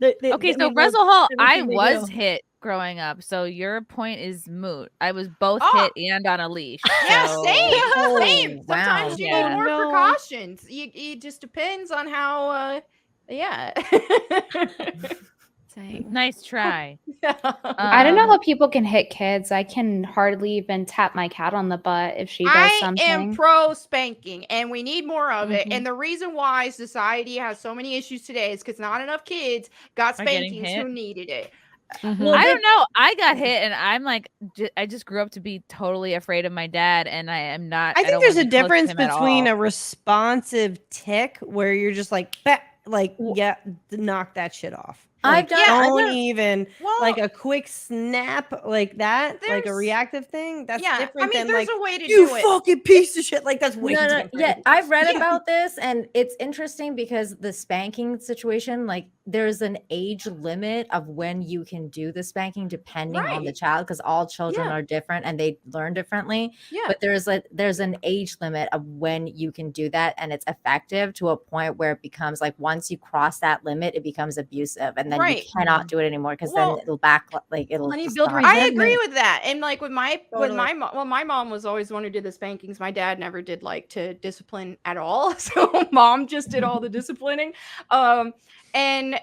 Okay, so Russell Hall, I was hit growing up, so your point is moot. I was both hit and on a leash. Yeah, so... same. Sometimes you need more precautions. It just depends on how. Yeah. Nice try. I don't know how people can hit kids. I can hardly even tap my cat on the butt if she does something. I am pro spanking, and we need more of it. And the reason why society has so many issues today is because not enough kids got spankings who needed it. Well, I don't know. I got hit, and I'm like, I just grew up to be totally afraid of my dad, and I am not. I think there's a difference between a responsive tick where you're just like, knock that shit off. Like, don't even like a quick snap like that, like a reactive thing. That's different than there's like a way to you do it. fucking piece of shit. Like that's way different. Yeah, I've read about this, and it's interesting because the spanking situation, like there's an age limit of when you can do the spanking depending on the child, because all children are different and they learn differently. But there's an age limit of when you can do that, and it's effective to a point where it becomes like once you cross that limit, it becomes abusive, and then you cannot do it anymore because then it'll I agree with that. And like with my my mom was always the one who did the spankings. My dad never did like to discipline at all. So mom just did all the disciplining. And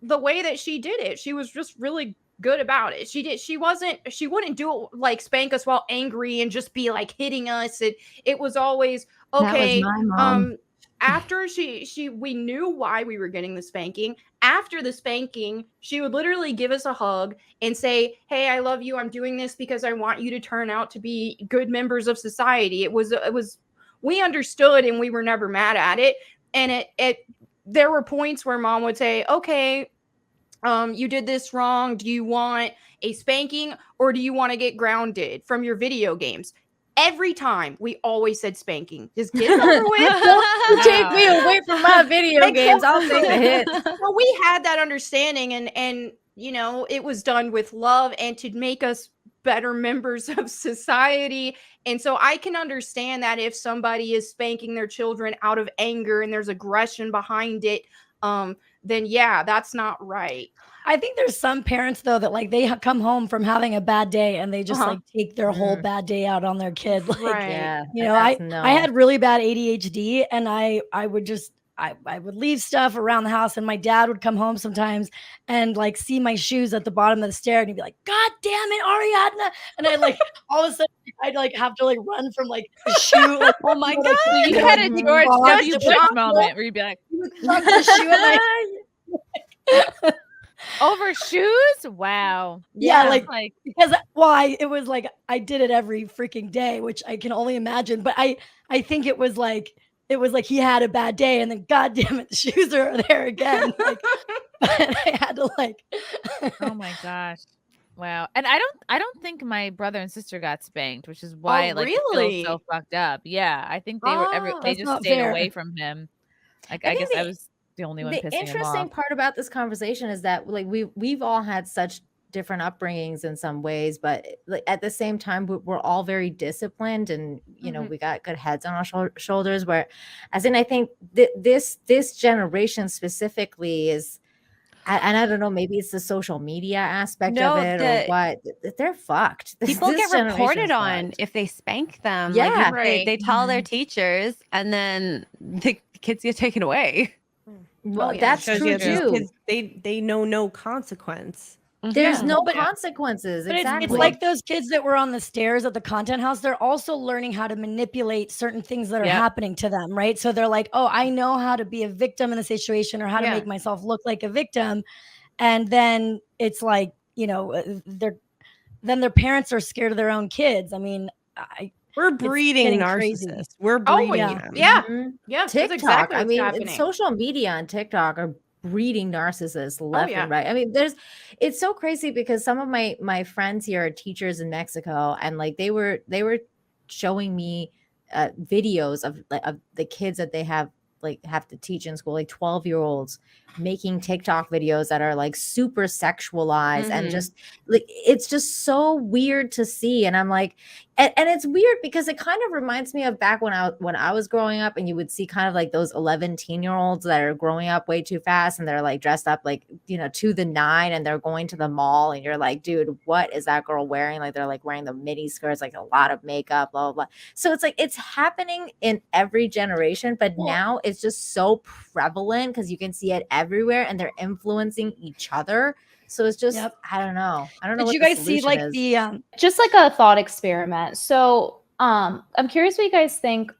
the way that she did it, she was just really good about it. She wouldn't do it like spank us while angry and just be like hitting us. It was always okay. That was my mom. After we knew why we were getting the spanking. After the spanking, she would literally give us a hug and say, "Hey, I love you. I'm doing this because I want you to turn out to be good members of society." It was we understood and we were never mad at it. And there were points where mom would say, "Okay, you did this wrong. Do you want a spanking or do you want to get grounded from your video games?" Every time we always said spanking. Just get it over with. Take me away from my video games. I'll take the hit. Well, we had that understanding, and you know, it was done with love and to make us better members of society. And so I can understand that if somebody is spanking their children out of anger and there's aggression behind it, then yeah, that's not right. I think there's some parents though that like they come home from having a bad day and they just like take their whole bad day out on their kid. Like, you know, I had really bad ADHD, and I would leave stuff around the house, and my dad would come home sometimes and like see my shoes at the bottom of the stair, and he'd be like, "God damn it, Ariadna!" And I like all of a sudden I'd like have to like run from like the shoe. Like, oh my god! Like, you had a George W. Bush moment where you'd be like, the shoe and over shoes? Wow. Yeah, like because it was like I did it every freaking day, which I can only imagine. But I think it was like he had a bad day, and then god damn it, the shoes are there again. Like, but I had to like oh my gosh. Wow. And I don't think my brother and sister got spanked, which is why it feels so fucked up. Yeah. I think they just stayed away from him. Like I guess I was the only one pissing him off. The interesting part about this conversation is that like we've all had such different upbringings in some ways, but like at the same time we're all very disciplined, and you know we got good heads on our shoulders. Where, as in, I think this generation specifically is, and I don't know, maybe it's the social media aspect of it or what. They're fucked. People get reported on if they spank them. Yeah, like, they tell their teachers, and then the kids get taken away. Well, that's true too. They know no consequence. There's no consequences. But exactly. It's like those kids that were on the stairs at the content house. They're also learning how to manipulate certain things that are happening to them, right? So they're like, oh, I know how to be a victim in the situation, or how to make myself look like a victim. And then it's like, you know, their parents are scared of their own kids. I mean, we're breeding narcissists. We're breeding them. Yeah. Mm-hmm. Yeah. TikTok. Exactly I mean, social media and TikTok are breeding narcissists left and right. I mean, it's so crazy because some of my friends here are teachers in Mexico, and like they were showing me videos of the kids that they have to teach in school, like 12-year-olds making TikTok videos that are like super sexualized and just like it's just so weird to see. And I'm like, And it's weird because it kind of reminds me of back when I was growing up, and you would see kind of like those 11, teen-year-olds that are growing up way too fast, and they're like dressed up like, to the nine, and they're going to the mall, and you're like, dude, what is that girl wearing? Like they're like wearing the mini skirts, like a lot of makeup, blah, blah, blah. So it's like it's happening in every generation, but now it's just so prevalent because you can see it everywhere, and they're influencing each other. So it's just, I don't know. Did you guys see like the just like a thought experiment? So I'm curious what you guys think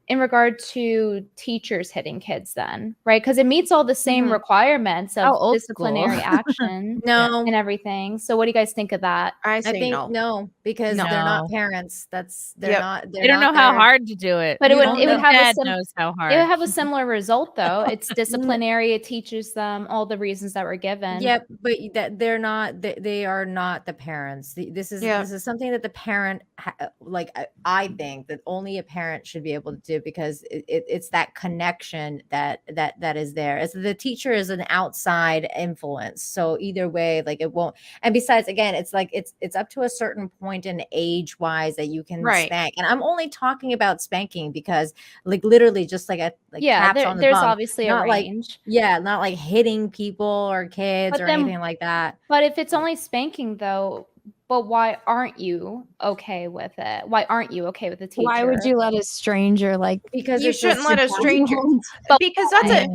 in regard to teachers hitting kids then, right? Because it meets all the same requirements of disciplinary action and everything. So what do you guys think of that? I think no, because they're not parents. They don't know how hard to do it. But it would have knows how hard. It would have a similar result though. It's disciplinary. It teaches them all the reasons that were given. Yep, but they're not. They are not the parents. This is something that the parent, I think that only a parent should be able to do, because it's that connection that is there. As the teacher is an outside influence, so either way, like it won't. And besides, again, it's like it's up to a certain point in age wise that you can spank. And I'm only talking about spanking because, like, literally just like taps on the there's bum. obviously not a range. Not like hitting people or kids or anything like that. But if it's only spanking though. But why aren't you okay with it? Why aren't you okay with the teacher? Why would you let a stranger because you shouldn't let a stranger because that's it.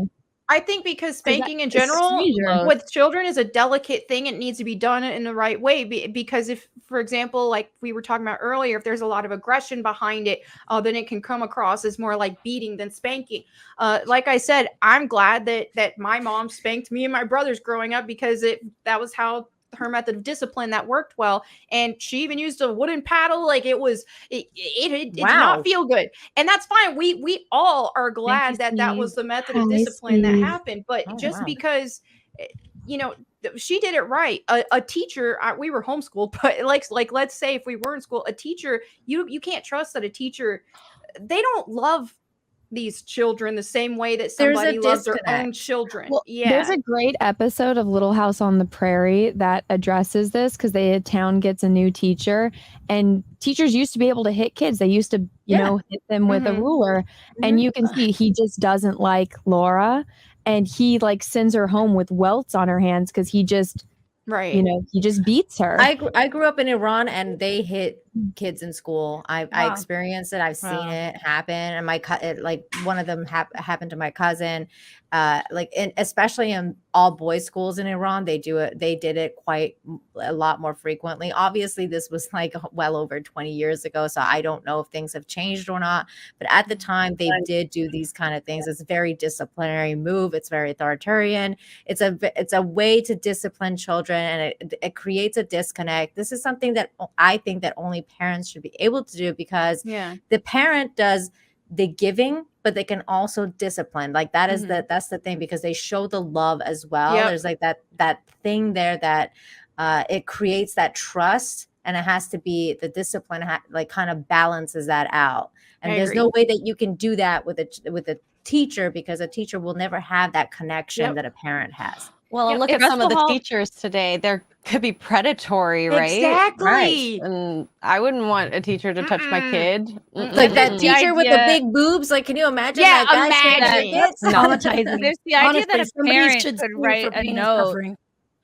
I think because spanking in general with children is a delicate thing. It needs to be done in the right way. Because if, for example, like we were talking about earlier, if there's a lot of aggression behind it, then it can come across as more like beating than spanking. Like I said, I'm glad that my mom spanked me and my brothers growing up, because that was how her method of discipline that worked well. And she even used a wooden paddle. Like it did not feel good, and that's fine. We all are glad that was the method of discipline that happened. But because she did it right. A teacher, we were homeschooled, but like let's say if we were in school, a teacher, you can't trust that a teacher, they don't love these children the same way that somebody loves their own children. Well, there's a great episode of Little House on the Prairie that addresses this, because a town gets a new teacher, and teachers used to be able to hit kids. They used to, hit them with a ruler, and you can see he just doesn't like Laura, and he like sends her home with welts on her hands because he just he just beats her. I grew up in Iran, and they hit kids in school. I experienced it. I've seen it happen, and one of them happened to my cousin. And especially in all boys schools in Iran, they did it quite a lot more frequently. Obviously, this was like well over 20 years ago, so I don't know if things have changed or not. But at the time, they did do these kind of things. It's a very disciplinary move. It's very authoritarian. It's a way to discipline children, and it creates a disconnect. This is something that I think that only parents should be able to do, because the parent does the giving, but they can also discipline. Like that is that's the thing, because they show the love as well. There's like that thing there that it creates that trust, and it has to be the discipline like kind of balances that out. And there's no way that you can do that with a teacher, because a teacher will never have that connection that a parent has. Well, look at some of the teachers today. There could be predatory, right? Exactly. Right. And I wouldn't want a teacher to touch my kid. Like that teacher with the big boobs. Like, can you imagine? Yeah, imagine. It's traumatizing. There's the idea that a parent could write a note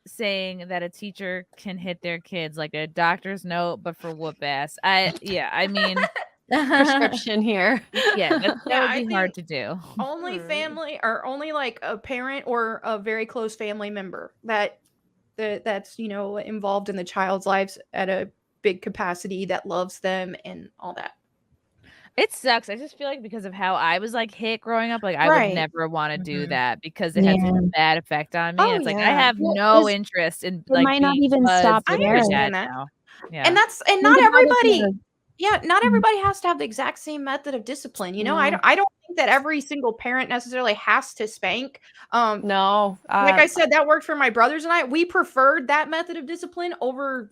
saying that a teacher can hit their kids, like a doctor's note, but for whoop ass. I mean. Prescription here. That would be hard to do. Only family, or only like a parent or a very close family member that's involved in the child's lives at a big capacity, that loves them and all that. It sucks. I just feel like because of how I was like hit growing up, like I would never want to do that, because it has a bad effect on me. It's like I have no interest in like might not even stop there. Now. And not everybody. Yeah, not everybody has to have the exact same method of discipline. I don't think that every single parent necessarily has to spank. No. Like I said, that worked for my brothers and I. We preferred that method of discipline over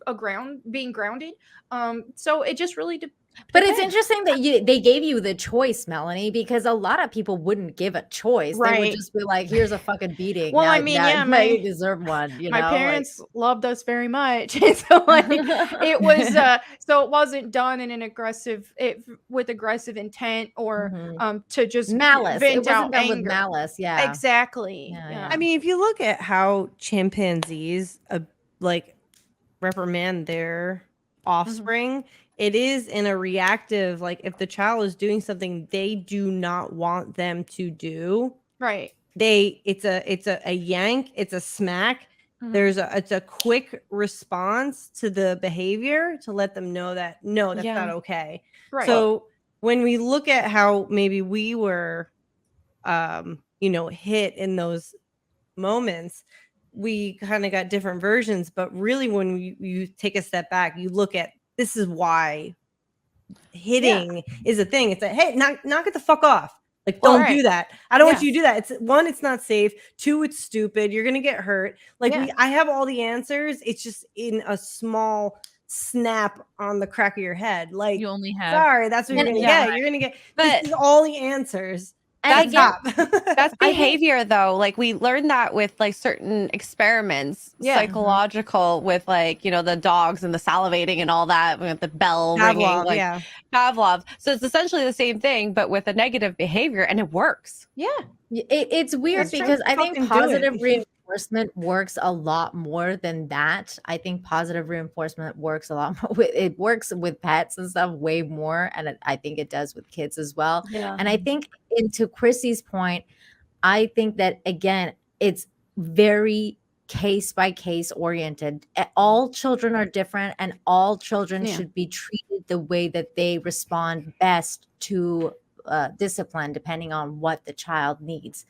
being grounded. So it just really But it's interesting that they gave you the choice, Melonie, because a lot of people wouldn't give a choice. They would just be like, here's a fucking beating. Well, now, I mean, now you deserve one. My parents loved us very much. And so like it was so it wasn't done in an with aggressive intent or to just malice. Vent it wasn't out done anger. with malice. Yeah. Exactly. Yeah. I mean, if you look at how chimpanzees like reprimand their offspring, it is in a reactive, like if the child is doing something they do not want them to do, right? It's a yank, it's a smack. It's a quick response to the behavior to let them know that no, that's not okay. Right. So when we look at how maybe we were hit in those moments, we kind of got different versions, but really when you take a step back, you look at this is why hitting is a thing. It's like, hey, knock it the fuck off. Like, don't do that. I don't want you to do that. It's one, it's not safe. Two, it's stupid. You're gonna get hurt. Like I have all the answers. It's just in a small snap on the crack of your head. Like you only have. Sorry, that's what you're gonna get. You're gonna get. But this is all the answers. That's behavior though. Like we learned that with like certain experiments, psychological with like, the dogs and the salivating and all that with the bell ringing, like Pavlov. So it's essentially the same thing, but with a negative behavior, and it works. Yeah. It's weird because I think positive reinforcement works a lot more than that. I think positive reinforcement works a lot more. It works with pets and stuff way more. And I think it does with kids as well. Yeah. And I think to Chrissie's point, I think that again, it's very case by case oriented. All children are different and all children should be treated the way that they respond best to discipline, depending on what the child needs.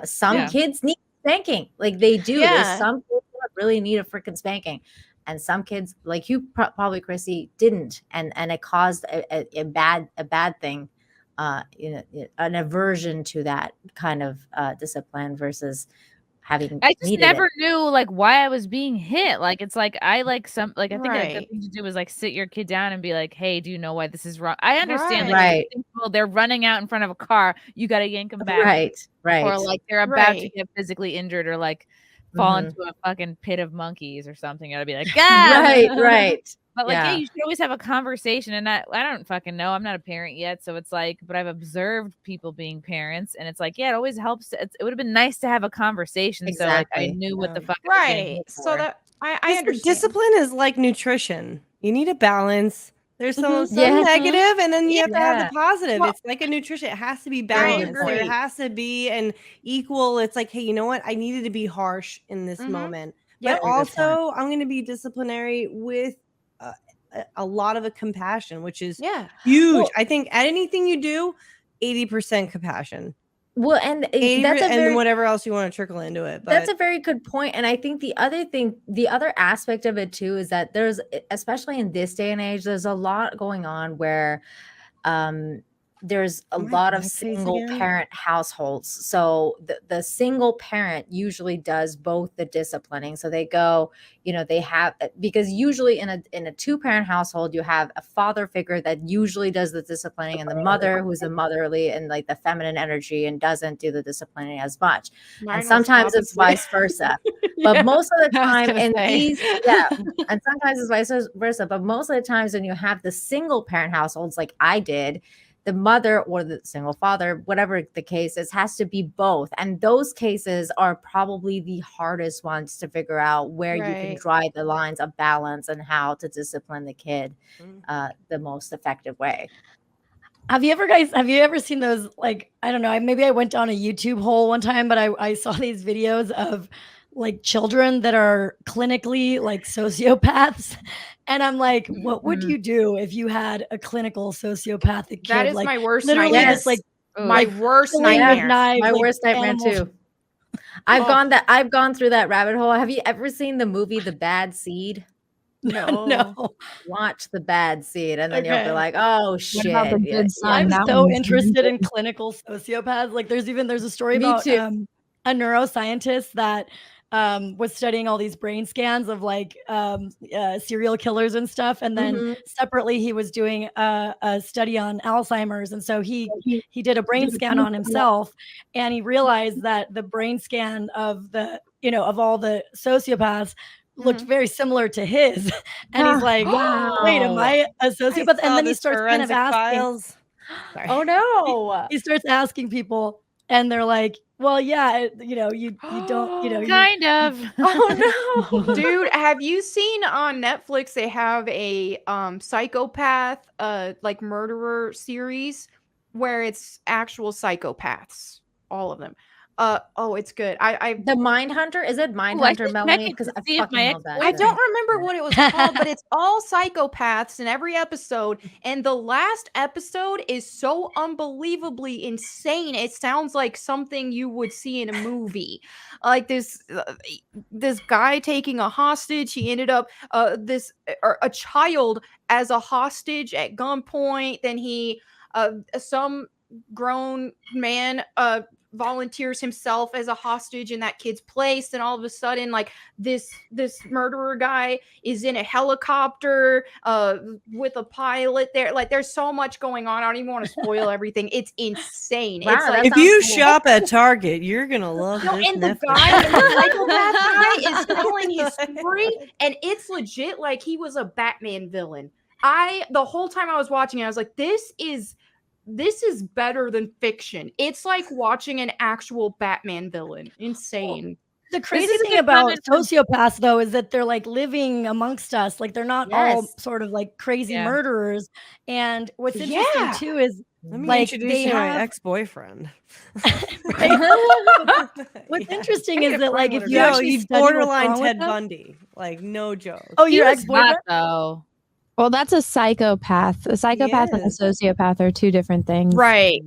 Some kids need spanking, like they do. There's some kids that really need a freaking spanking, and some kids, like you probably, Chrissy, didn't, and it caused a bad thing, an aversion to that kind of discipline versus having. I just never knew like why I was being hit. Like it's like I like some like I think a good thing to do is like sit your kid down and be like, hey, do you know why this is wrong? I understand like they're running out in front of a car, you gotta yank them back. Right. Or like they're about to get physically injured or like fall into a fucking pit of monkeys or something. You gotta be like, right. But like, you should always have a conversation. And I don't fucking know. I'm not a parent yet. So it's like, but I've observed people being parents. And it's like, it always helps. It would have been nice to have a conversation. Exactly. So like I knew what the fuck. So that I understand. Discipline is like nutrition. You need a balance. There's some negative, and then you have to have the positive. Well, it's like a nutrition. It has to be balanced. There has to be an equal. It's like, hey, you know what? I needed to be harsh in this moment. But also, I'm going to be disciplinary with a lot of compassion, which is huge. Well, I think at anything you do, 80% compassion. Well, and that's and whatever else you want to trickle into it. But that's a very good point. And I think the other aspect of it too is that there's, especially in this day and age, there's a lot going on where there's a lot of single parent households. So the single parent usually does both the disciplining. So they go, they have, because usually in a two parent household, you have a father figure that usually does the disciplining and the mother who's the motherly and like the feminine energy and doesn't do the disciplining as much. And sometimes it's vice versa. But most of the time and sometimes it's vice versa. But most of the times when you have the single parent households like I did, the mother or the single father, whatever the case is, has to be both. And those cases are probably the hardest ones to figure out where you can draw the lines of balance and how to discipline the kid the most effective way. Have you ever seen those, like, I don't know, maybe I went down a YouTube hole one time, but I saw these videos of like children that are clinically like sociopaths. And I'm like, what would you do if you had a clinical sociopathic kid? That is like, my worst literally nightmare. just like my worst nightmare. My worst nightmare too. I've gone through that rabbit hole. Have you ever seen the movie The Bad Seed? No. Watch The Bad Seed, and then you'll be like, oh shit. I'm so interested in clinical sociopaths. Like there's a story about a neuroscientist that was studying all these brain scans of like serial killers and stuff, and then separately he was doing a study on Alzheimer's, and so he did a brain scan on himself, and he realized that the brain scan of the of all the sociopaths looked very similar to his, and he's like, wait, am I a sociopath? And then he starts kind of asking oh no, he starts asking people, and they're like, well, yeah, you don't, kind of. Oh no. Dude, have you seen on Netflix they have a psychopath like murderer series where it's actual psychopaths, all of them. Oh, it's good. The Mindhunter, is it Mindhunter, Melonie? Because I don't remember what it was called, but it's all psychopaths in every episode, and the last episode is so unbelievably insane. It sounds like something you would see in a movie, like this guy taking a hostage. He ended up a child as a hostage at gunpoint. Then he some grown man volunteers himself as a hostage in that kid's place, and all of a sudden like this murderer guy is in a helicopter with a pilot there. Like there's so much going on. I don't even want to spoil everything. It's insane. Wow, it's like, if you shop at Target, you're gonna love this. And the guy, the psychopath guy, is telling his story, and it's legit like he was a Batman villain. The whole time I was watching it, I was like, this is better than fiction. It's like watching an actual Batman villain. Insane. The crazy thing about sociopaths, though, is that they're like living amongst us. Like they're not all sort of like crazy murderers. And what's interesting too is like they have my ex-boyfriend. What's interesting is that like if you actually borderline Ted Bundy, like no joke. Oh, your ex-boyfriend though. Well, that's a psychopath. A psychopath and a sociopath are two different things. Right.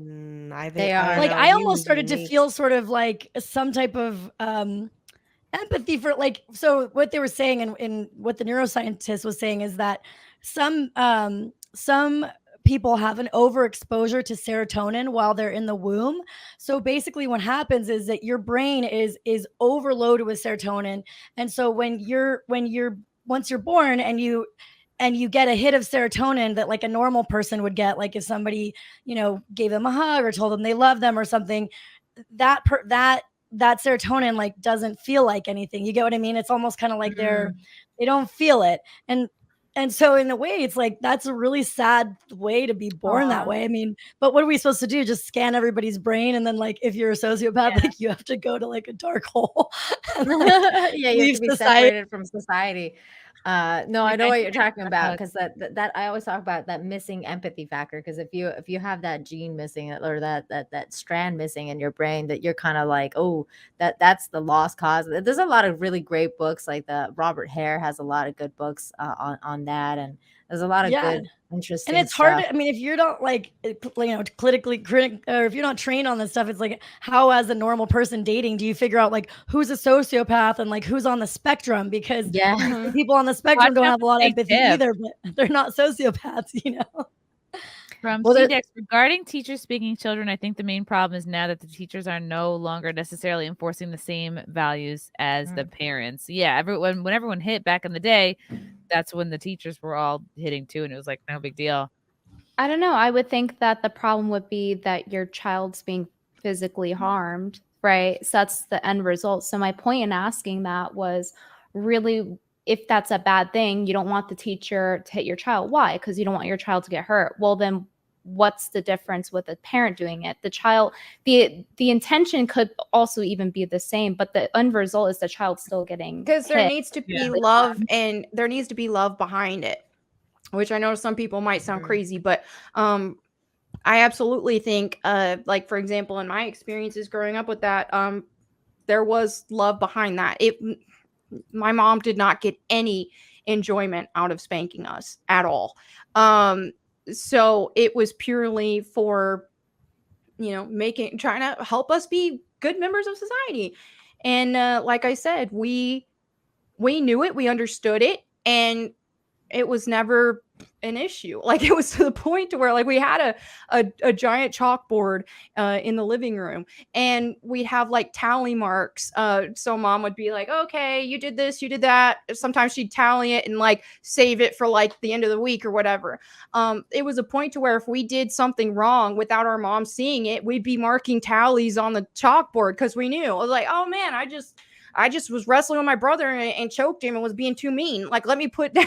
They are. Like I almost started to feel sort of like some type of empathy for like, so what they were saying and what the neuroscientist was saying is that some people have an overexposure to serotonin while they're in the womb. So basically what happens is that your brain is overloaded with serotonin. And so once you're born and you get a hit of serotonin that like a normal person would get, like if somebody, gave them a hug or told them they love them or something, that serotonin like doesn't feel like anything. You get what I mean? It's almost kind of like they don't feel it. And so in a way, it's like, that's a really sad way to be born that way. I mean, but what are we supposed to do? Just scan everybody's brain. And then like, if you're a sociopath, like you have to go to like a dark hole. And, like, you have to be separated from society. No, I know what you're talking about, because that I always talk about that missing empathy factor. Because if you have that gene missing or that strand missing in your brain, that you're kind of like, oh, that's the lost cause. There's a lot of really great books, like the Robert Hare has a lot of good books on that, and there's a lot of good, interesting. And it's hard. I mean, if you're not like, politically or if you're not trained on this stuff, it's like, how as a normal person dating do you figure out like who's a sociopath and like who's on the spectrum? Because people on the spectrum don't have a lot of empathy either, but they're not sociopaths, From CDEX, regarding teachers speaking children, I think the main problem is now that the teachers are no longer necessarily enforcing the same values as the parents. Yeah, when everyone hit back in the day, that's when the teachers were all hitting too, and it was like no big deal. I don't know. I would think that the problem would be that your child's being physically harmed, right? So that's the end result. So my point in asking that was really, if that's a bad thing, you don't want the teacher to hit your child. Why? Because you don't want your child to get hurt. Well, then what's the difference with a parent doing it? The child, the intention could also even be the same, but the end result is the child still getting because there needs to be love, and there needs to be love behind it, which I know some people might sound crazy, but I absolutely think like, for example, in my experiences growing up with that, there was love behind that. My mom did not get any enjoyment out of spanking us at all. So it was purely for, trying to help us be good members of society. And like I said, we knew it, we understood it, and it was never an issue. Like it was to the point to where like we had a giant chalkboard in the living room, and we'd have like tally marks. So mom would be like, okay, you did this, you did that. Sometimes she'd tally it and like save it for like the end of the week or whatever. It was a point to where if we did something wrong without our mom seeing it, we'd be marking tallies on the chalkboard because we knew. It was like, oh man, I just was wrestling with my brother and choked him and was being too mean. Like, let me put down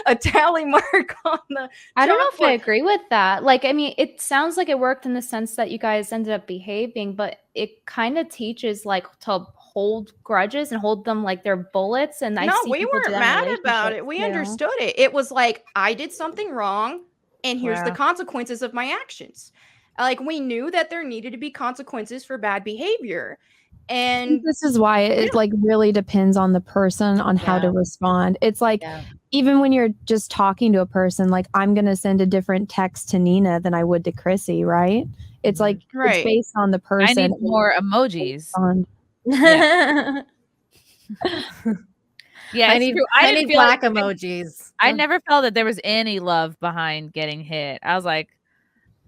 a tally mark on the I don't know if I agree with that. Like, I mean, it sounds like it worked in the sense that you guys ended up behaving, but it kind of teaches like to hold grudges and hold them like they're bullets. And we weren't mad about it. We understood it. It was like, I did something wrong, and here's the consequences of my actions. Like, we knew that there needed to be consequences for bad behavior. And this is why it like really depends on the person on how to respond. It's like even when you're just talking to a person, like I'm going to send a different text to Nina than I would to Chrissy, right? It's like it's based on the person. I need more emojis. Yeah. Yeah, I need black emojis. I never felt that there was any love behind getting hit.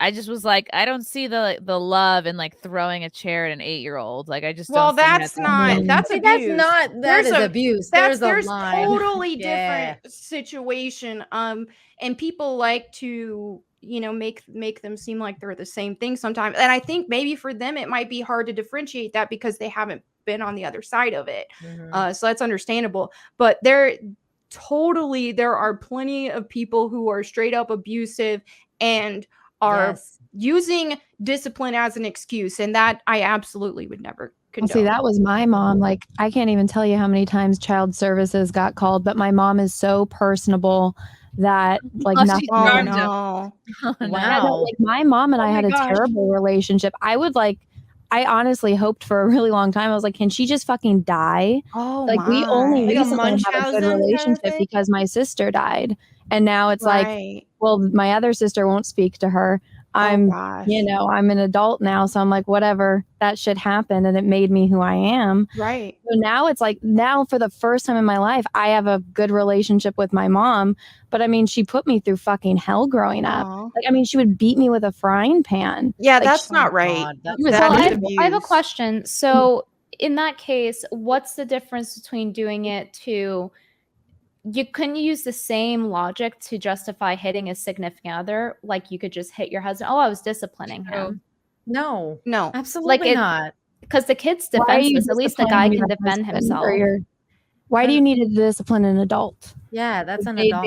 I just was like, I don't see the love in like throwing a chair at an 8-year-old. Like I just don't. That's not. That's abuse. That is abuse. There's a line. Totally different situation. And people like to, make them seem like they're the same thing sometimes. And I think maybe for them it might be hard to differentiate that because they haven't been on the other side of it. So that's understandable. But there are plenty of people who are straight up abusive and are using discipline as an excuse, and that I absolutely would never condone. See, that was my mom. Like, I can't even tell you how many times child services got called, but my mom is so personable that like nothing. Wow. Like my mom and I had a terrible relationship. I honestly hoped for a really long time. I was like, can she just fucking die? We only recently have a good relationship because my sister died. And now it's like, well, my other sister won't speak to her. I'm an adult now. So I'm like, whatever, that shit happened. And it made me who I am. Right. So now it's like, now for the first time in my life, I have a good relationship with my mom. But I mean, she put me through fucking hell growing up. Like, I mean, she would beat me with a frying pan. Yeah, like, that's not right. I have a question. So in that case, what's the difference between doing it to... You couldn't use the same logic to justify hitting a significant other. Like you could just hit your husband. Oh, I was disciplining him. No, absolutely not. Because the kid's defenseless. At least the guy can defend himself. Why do you need to discipline an adult? Yeah, that's an adult.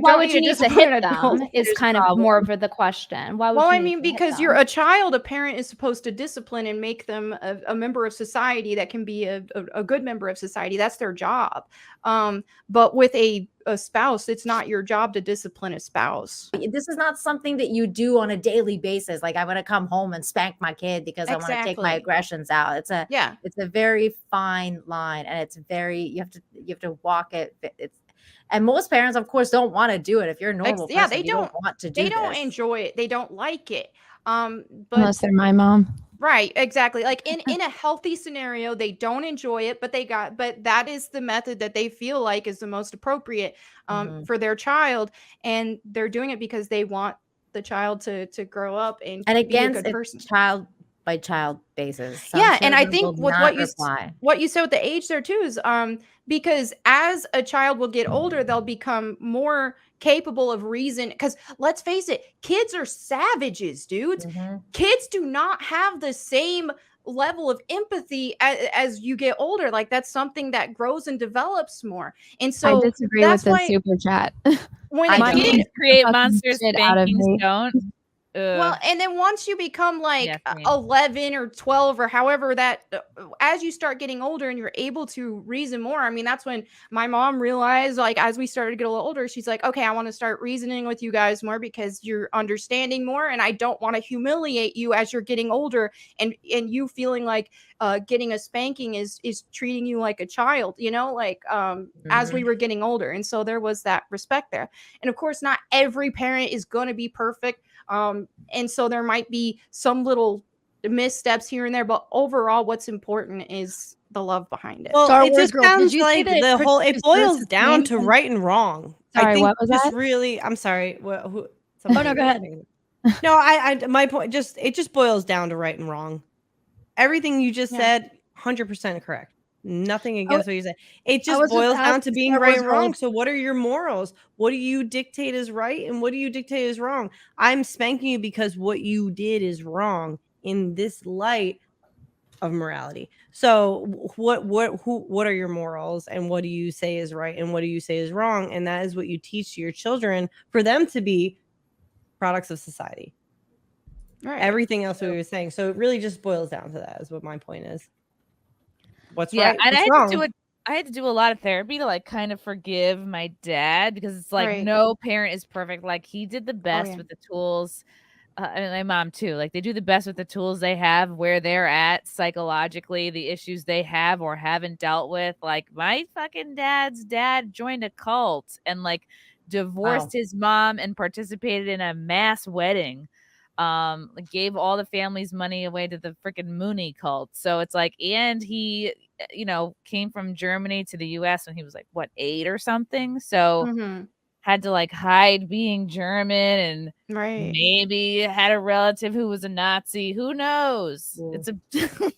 Why would you need to hit them is kind of more of the question. Why would because you're a child, a parent is supposed to discipline and make them a member of society that can be a good member of society. That's their job. But with a spouse, it's not your job to discipline a spouse. This is not something that you do on a daily basis. Like, I'm going to come home and spank my kid because I want to take my aggressions out. It's a very fine line, and it's very, you have to walk it. And most parents, of course, don't want to do it. If you're a normal person, they don't want to do it. They don't enjoy it. They don't like it. But unless they're my mom. Right, exactly. Like in a healthy scenario, they don't enjoy it, but that is the method that they feel like is the most appropriate for their child, and they're doing it because they want the child to grow up and be a good person. Child by child basis. And I think with what you said with the age there too is because as a child will get older, they'll become more capable of reason, because let's face it, kids are savages, dudes. Kids do not have the same level of empathy as you get older. Like, that's something that grows and develops more. And so I disagree with the super chat. When kids create monsters, spankings don't. Well, and then once you become like 11 or 12 or however that, as you start getting older and you're able to reason more, I mean, that's when my mom realized, like, as we started to get a little older, she's like, okay, I want to start reasoning with you guys more because you're understanding more, and I don't want to humiliate you as you're getting older and you feeling like getting a spanking is treating you like a child, as we were getting older. And so there was that respect there. And of course, not every parent is going to be perfect. And so there might be some little missteps here and there, but overall, what's important is the love behind it. Well, it just sounds like it boils down to right and wrong. Sorry, what was that? Really, I'm sorry. Oh no, go ahead. No, I my point it just boils down to right and wrong. Everything you just said, 100% correct. Nothing against what you said. It just boils down to being right and wrong. So what are your morals? What do you dictate is right and what do you dictate is wrong? I'm spanking you because what you did is wrong in this light of morality. So what are your morals and what do you say is right and what do you say is wrong? And that is what you teach to your children for them to be products of society. Right. Everything else we were saying. So it really just boils down to that is what my point is. What's right? And what's I had to do a lot of therapy to like kind of forgive my dad because it's like no parent is perfect. Like he did the best with the tools. And my mom too. Like they do the best with the tools they have, where they're at psychologically, the issues they have or haven't dealt with. Like my fucking dad's dad joined a cult and like divorced his mom and participated in a mass wedding. Gave all the family's money away to the freaking Mooney cult. So it's like, and he, came from Germany to the US when he was like, 8 or something. So had to like hide being German and maybe had a relative who was a Nazi. Who knows? It's a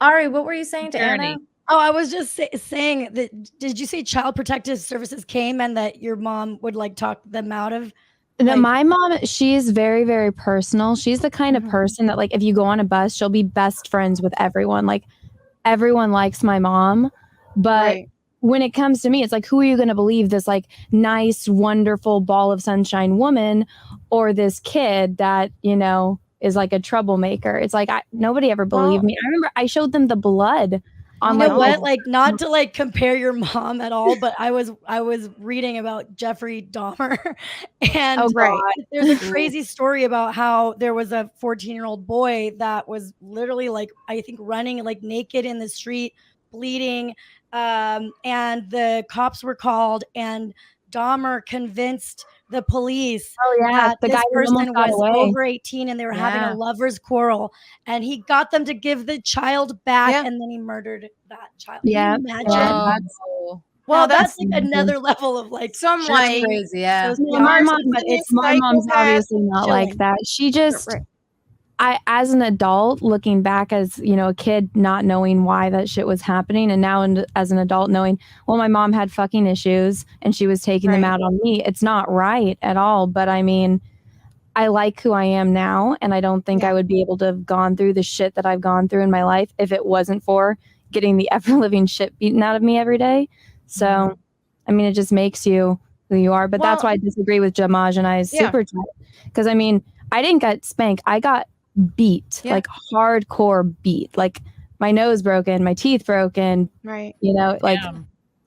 Ari, what were you saying to Anna? Oh, I was just saying that. Did you say Child Protective Services came and that your mom would like talk them out of? No, my mom, she's very, very personal. She's the kind of person that like if you go on a bus, she'll be best friends with everyone. Like everyone likes my mom, but when it comes to me, it's like, who are you going to believe? This like nice, wonderful ball of sunshine woman or this kid that, is like a troublemaker? It's like, nobody ever believed me. I remember I showed them the blood. You know what? Like, not to like compare your mom at all, but I was reading about Jeffrey Dahmer, and there's a crazy story about how there was a 14-year-old boy that was literally like, I think running like naked in the street, bleeding, and the cops were called, and Dahmer convinced the police that the this guy person was away. over 18 and they were having a lover's quarrel, and he got them to give the child back and then he murdered that child. Yeah. Can you imagine? Well, that's like another level of like some like crazy. My mom's obviously not like that. She just I, as an adult, looking back as, a kid, not knowing why that shit was happening. And now as an adult knowing, well, my mom had fucking issues and she was taking them out on me. It's not right at all. But I mean, I like who I am now. And I don't think I would be able to have gone through the shit that I've gone through in my life if it wasn't for getting the ever living shit beaten out of me every day. So, I mean, it just makes you who you are. But that's why I disagree with Jamaj and I's super chat. Because I mean, I didn't get spanked. I got beat, like hardcore beat, like my nose broken, my teeth broken, like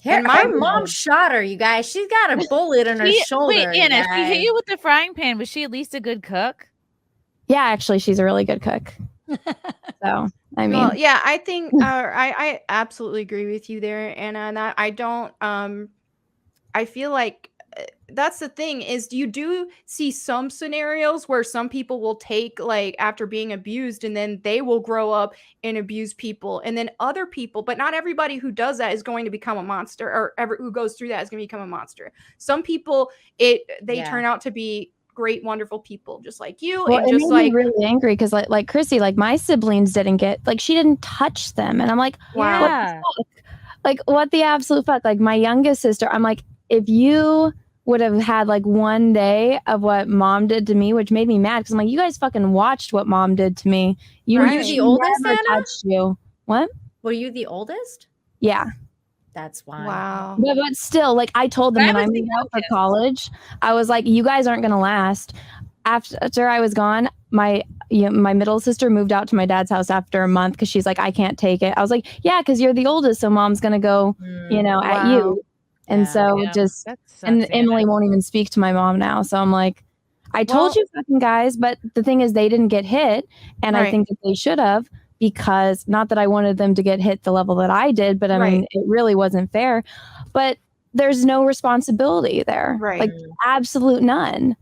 and my mom shot her, you guys. She's got a bullet in her shoulder. Wait, Anna, she hit you with the frying pan. Was she at least a good cook? Yeah, actually, she's a really good cook. So I mean, I think I absolutely agree with you there, Anna. And that I don't I feel like that's the thing is you do see some scenarios where some people will take like after being abused and then they will grow up and abuse people, and then other people, but not everybody who does that is going to become a monster, or who goes through that is going to become a monster. Some people they turn out to be great, wonderful people just like you. Well, and just like really angry because like Chrissy, like my siblings didn't get, like she didn't touch them, and I'm like, wow, what the fuck? Like what the absolute fuck? Like my youngest sister, I'm like, if you would have had like one day of what mom did to me, which made me mad because I'm like, you guys fucking watched what mom did to me. Were you the oldest, Anna? Touched you. What? Were you the oldest? Yeah. That's why. Wow. But still, like I told them when I moved out for college, I was like, you guys aren't gonna last. After I was gone, my middle sister moved out to my dad's house after a month because she's like, I can't take it. I was like, yeah, because you're the oldest, so mom's gonna go, at you. And and Emily won't even speak to my mom now. So I'm like, I told you fucking guys, but the thing is they didn't get hit. And I think that they should have, because not that I wanted them to get hit the level that I did, but I mean, it really wasn't fair. But there's no responsibility there. Like absolute none.